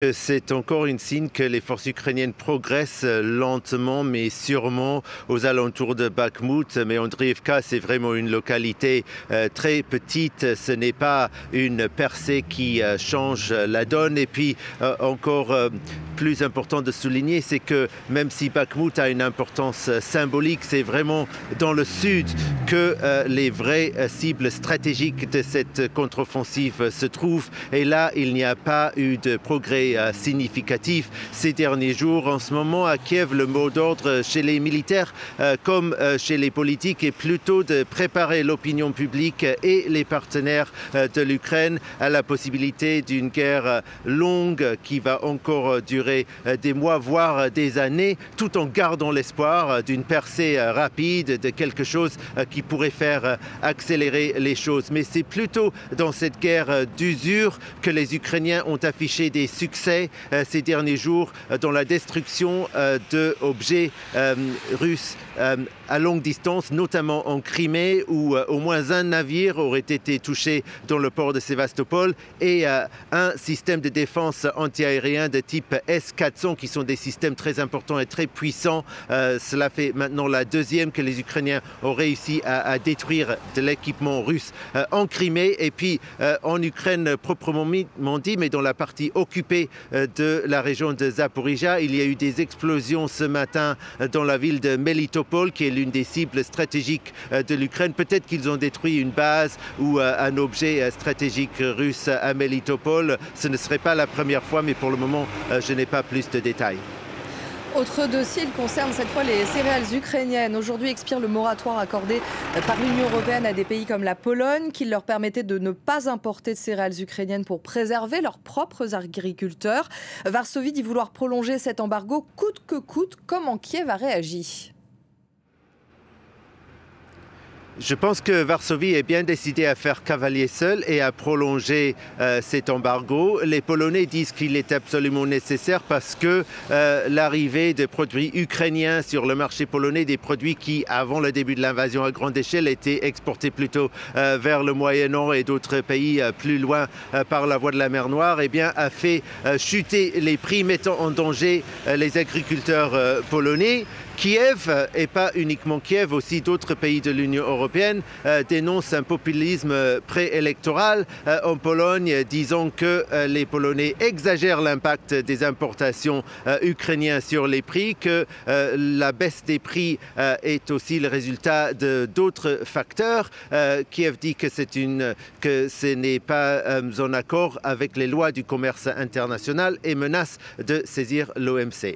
C'est encore une signe que les forces ukrainiennes progressent lentement mais sûrement aux alentours de Bakhmout. Mais Andriivka, c'est vraiment une localité très petite. Ce n'est pas une percée qui change la donne. Et puis encore plus important de souligner, c'est que même si Bakhmout a une importance symbolique, c'est vraiment dans le sud que les vraies cibles stratégiques de cette contre-offensive se trouvent. Et là, il n'y a pas eu de progrès significatif ces derniers jours. En ce moment, à Kiev, le mot d'ordre chez les militaires comme chez les politiques est plutôt de préparer l'opinion publique et les partenaires de l'Ukraine à la possibilité d'une guerre longue qui va encore durer des mois, voire des années, tout en gardant l'espoir d'une percée rapide, de quelque chose qui pourrait faire accélérer les choses. Mais c'est plutôt dans cette guerre d'usure que les Ukrainiens ont affiché des succès ces derniers jours dans la destruction d'objets russes à longue distance, notamment en Crimée, où au moins un navire aurait été touché dans le port de Sébastopol et un système de défense antiaérien de type S-400, qui sont des systèmes très importants et très puissants. Cela fait maintenant la deuxième que les Ukrainiens ont réussi à détruire de l'équipement russe en Crimée et puis en Ukraine proprement dit, mais dans la partie occupée de la région de Zaporizhzhia. Il y a eu des explosions ce matin dans la ville de Melitopol, qui est l'une des cibles stratégiques de l'Ukraine. Peut-être qu'ils ont détruit une base ou un objet stratégique russe à Melitopol. Ce ne serait pas la première fois, mais pour le moment, je n'ai pas plus de détails. Autre dossier, il concerne cette fois les céréales ukrainiennes. Aujourd'hui expire le moratoire accordé par l'Union européenne à des pays comme la Pologne, qui leur permettait de ne pas importer de céréales ukrainiennes pour préserver leurs propres agriculteurs. Varsovie dit vouloir prolonger cet embargo coûte que coûte. Comment Kiev a réagi ? Je pense que Varsovie est bien décidée à faire cavalier seul et à prolonger cet embargo. Les Polonais disent qu'il est absolument nécessaire parce que l'arrivée de produits ukrainiens sur le marché polonais, des produits qui, avant le début de l'invasion à grande échelle, étaient exportés plutôt vers le Moyen-Orient et d'autres pays plus loin par la voie de la mer Noire, eh bien, a fait chuter les prix, mettant en danger les agriculteurs polonais. Kiev, et pas uniquement Kiev, aussi d'autres pays de l'Union européenne, dénoncent un populisme préélectoral en Pologne, disant que les Polonais exagèrent l'impact des importations ukrainiennes sur les prix, que la baisse des prix est aussi le résultat d'autres facteurs. Kiev dit que ce n'est pas en accord avec les lois du commerce international et menace de saisir l'OMC.